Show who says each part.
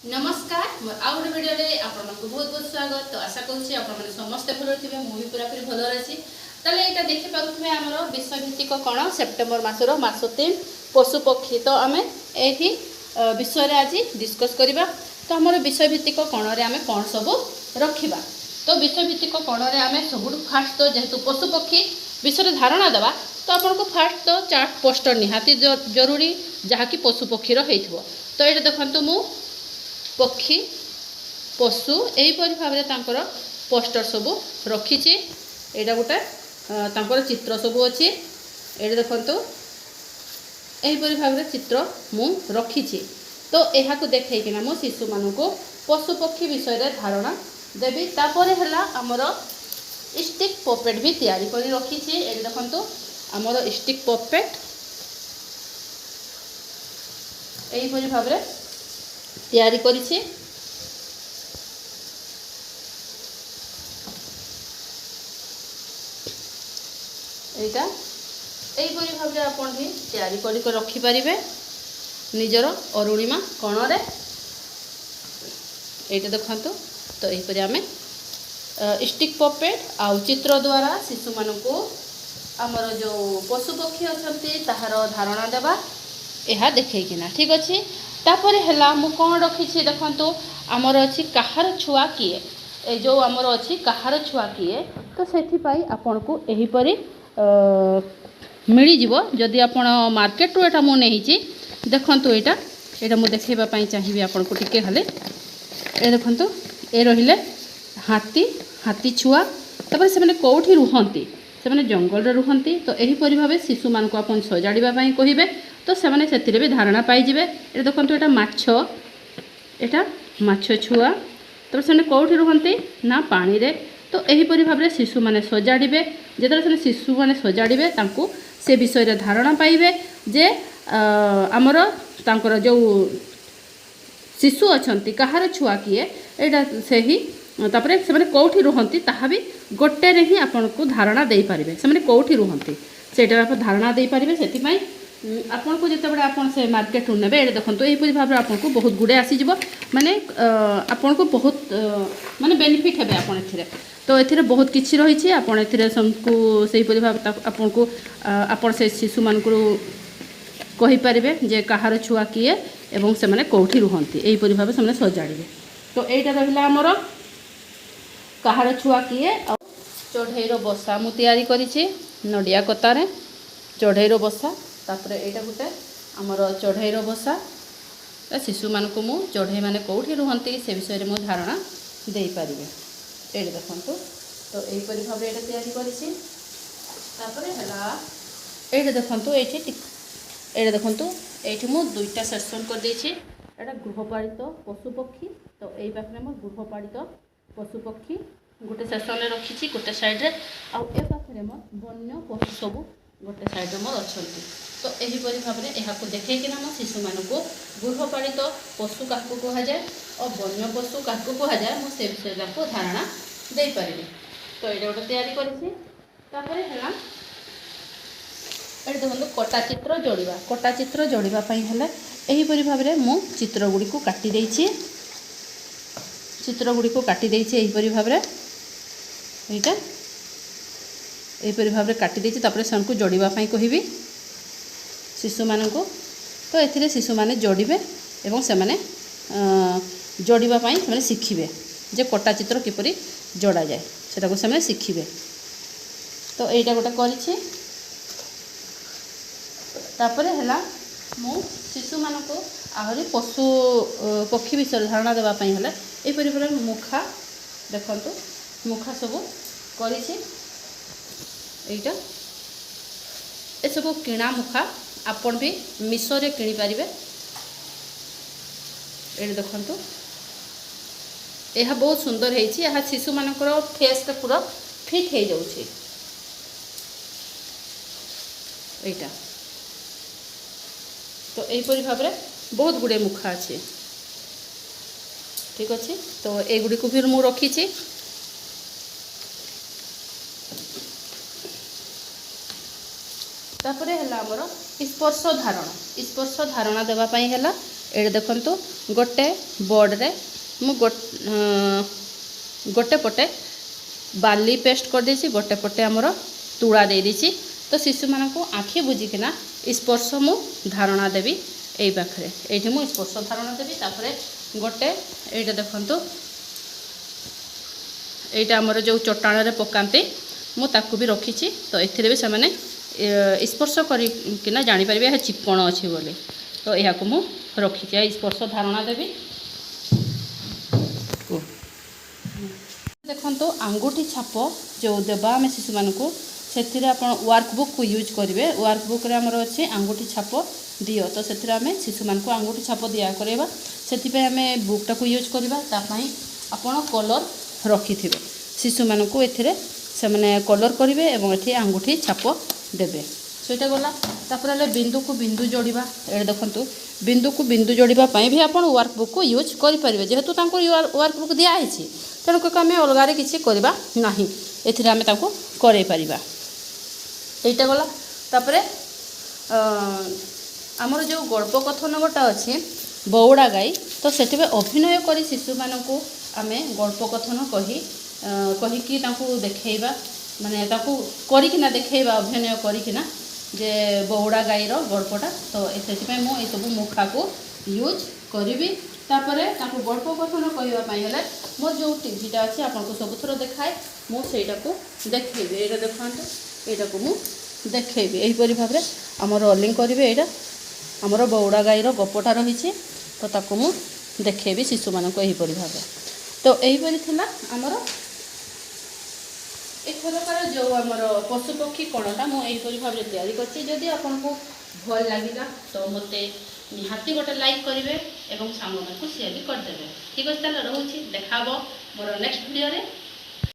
Speaker 1: नमस्कार मोर आउ गोटे भिडियो रे आपण को बहुत बहुत स्वागत। तो आशा करूँ आपण समस्ते भल थे मुझे पूरा पूरी भल अच्छी। ताले यहाँ देखि पारे आमर विषय भित्तिक कौन सेप्टेम्बर मासर मास 3 पशु पक्षी। तो आम यही विषय आज डिस्कस करवा। तो आम विषय भित्तिक कौन आम कौन सब रखा। तो विषय भित्तिक कौन आम सब फास्ट तो जेहेतु पशु पक्षी विषय धारणा देवा। तो आपन को फास्ट तो चार्ट पोस्टर निहाती जरूरी जहाँकि पशु पक्षीर हो। तो ये देखो मु पक्षी पशु यहीपरि भाव में पोस्टर सब रखी। यहाँ गोटे तांकर चित्र सब अच्छी। ये देखो यहीपरि भाव में चित्र मु रखी। तो यह देखना मो शिशु मान को पशु पक्षी विषय धारणा देवी। तापर है आमर स्टिक पपेट भी तैयारी कर रखी। ये देखो आमर स्टिक पपेट यहीपरि भाव में तैयारी करिछि। एटा एहीपरि भाव में आपन भी तैयारी कर रखी पारिबे निजर अरुणिमा कोणरे। एटा देखंतु। तो एहीपरि आमे स्टिक पपेट आउ चित्र द्वारा शिशु मान को आमर जो पशु पक्षी अछंती ताहार धारणा देबा यह देखैकिना। ठीक अच्छे। तापर है मु कौन रखी देखु आमर अच्छी कहार छुआ किए ए जो आमर अच्छी कहार छुआ किए। तो से आपण को यहीपरि मिल जाव जदि आप मार्केट रू एटा मुझे देखु। यहाँ मुझे देखा चाहिए आपन को टिके खाले ये देखु ये रहिले हाथी हाथी छुआ। तापर से कौटी रुहंती से जंगल रे रुहंती। तो यहीपरि भाव शिशु मान को आप सजाड़ा कहे तो से भी धारणा पाइबे। ये देखो यहाँ माछ एटा माछ छुआ। तो से कौटी रुहंती ना पानी रे। तो यहीपरि भाव में शिशु मैंने सजाड़े जो शिशु मैंने सजाड़े से विषय धारणा पाइबे जे आमर तांकर जो शिशु अच्छा कहार छुआ किए एटा से ही तापर से कौटी रुहंती ताहा भी गोटे रे ही आपन को धारणा दे पारिबे से कौटी रुहंती सेटा धारणा दे पारिबे। सेति आपन को जिते बड़े आपन से मार्केट रू नेबे ये देखो यहीपरि भाव में आपन को बहुत गुड़े आसीज माने आपन को बहुत माने बेनिफिट हेबे आपन एथिरे। तो एथिरे बहुत किछि रही आपन एथिरे सबको सेहीपरि भाव आपन को आपन से शिशु मान को कहि पारिबे जे कहार छुआ किए एवं से माने कौठी रुहंती यहीपरि भाव से सजाड़िबे। तो एटा रहिला हमर कहार छुआ किए आ चढ़ईर बसा मु तैयारी करिछि नडिया कतारे चढ़ईर बसा। तापर यहाँ गोटे आमर चढ़ईर बसा शिशु मान को मु चढ़ई मैंने कौटी रुहंती से विषय में धारणा दे पारे। ये देखु। तो यहीपरि भाव ये तैयारी करिछि। तापर है देखु ये देखु ये मु दुईटा सेक्शन कर देछि। एटा गृहपालित पशु पक्षी। तो यही पाखे मोर गृहपालित पशु पक्षी गोटे सेक्शन रखी गोटे साइड रे आउ ए पाखे मोर वन्य पशु सब गोटे साइड मोर अच्छा। तो यहीपरि भाव में यहाँ देखना मो शिशु मान को गृहपालित पशु क्या कहुए और वन्य पशु क्या कहुए मुझे विषय को धारणा दे पारि। तो ये गोटे तैयारी करें ये देखो कटा चित्र जोड़वा। कटा चित्र जोड़ापी है यहीपरि भाव में मु चित्र गुड़ी को काटी देछि। चित्र गुड़ी को काटी देछि यहीपरि भाव में यहाँ यहीपरि भाव में काटी देछि। तापर से जोड़ापी कहबी शिशु मान को। तो एथिरे शिशु माने जोड़े एवं से माने जोड़ापी से शिखिबे जे कटा चित्र किपरि जोड़ा जाए सेटा से शिखिबे। तो यहीटा गोटे करिछि। तापर है मु शिशु मान को आहरी पशु पक्षी विषय धारणा देवाई है यहीपरि भाव मुखा देखु मुखा सब करिछि। एटा ए सब किणा मुखा आपण भी मिशो रे किनी पारिबे। ये देखंतु यह बहुत सुंदर है। यह शिशु मानकर फेस रे पूरा फिट हो जाउछि। एटा तो यहीपरि भाव में बहुत गुड़े मुखा अच्छे। ठीक अच्छे। तो ये गुड़ी को फिर मु रखी। तापर है आमर स्पर्श धारणा। स्पर्श धारणा देवाई है ये देखंतु गोटे बोर्ड रे मु गोटे पटे बाली पेस्ट कर देछि, गोटे पटे हमर तुड़ा दे देछि। तो शिशु मानक आखि बुझिकिना स्पर्श मु धारणा देवी एई पाखरे एठी मु स्पर्श धारणा देवी। तापरे गोटे एटा देखंतु एटा हमर जो चट्टान रे पकांती मु ताकू भी रखिछि। तो एथिरे भी से माने स्पर्श करिकिना जानि परिबे हे चिकण अछि बोली। तो यहा को मु रखिछि स्पर्श धारणा देवी। देखंतु अंगूठी छाप जो देबा आम शिशु मानक से वर्कबुक को यूज करेंगे। वर्कबुक रे हमर अच्छे अंगूठी छाप दियो। तो से आम शिशु मानक अंगूठी छाप दिया करवा से आम बुकटा को यूज करवा। आपण कलर रखि थे शिशु मानक एथिरे से माने कलर करेंगे और ये अंगूठी छाप देवे। सेटा गला तापर बिंदु को बिंदु जोड़वा। ये देखंतु बिंदु को बिंदु जोड़वा भी आप वर्कबुक को यूज करेंगे। जेहेतु वर्कबुक दिखाई तेणुक आम अलगारे किसी करवा ना एथिरे आम करे पारिबा। एटा गला तापर आमर जो गल्प कथन गोटा अच्छे बौड़ा गाई। तो से अभिनय करी शिशु मानक आम गल्प कथन कहीकि देखा माने करिकिना देखा अभिनय करिकिना जे बौड़ा गाईर गल्पटा। तो से मुझे सब मुखा को यूज करी। तापरे गल्प कथन कहवाई मोर जो टीवीटा अच्छे आपको सब थर देखाए मुझे को देखेबी। ये देखा यहाँ को मुझे देखेबी यहीपरी भाव में आम रोलिंग करेंगे। यहाँ आमर बौड़ा गाईर गपटा रही तो ताको मु देखेबी शिशु मानक यहीपरी भाव। तो यहीपरी थिला आमर एथरकार जो आमर पशुपक्षी कणटा मुझे भाव में तैयारी करछि। जदि आपको भल लगिला तो मत निहाती गोटे लाइक करेंगे और सांग को शेयर भी करदे। ठीक अच्छे रोचे देखा मोर नेक्स्ट वीडियो रे।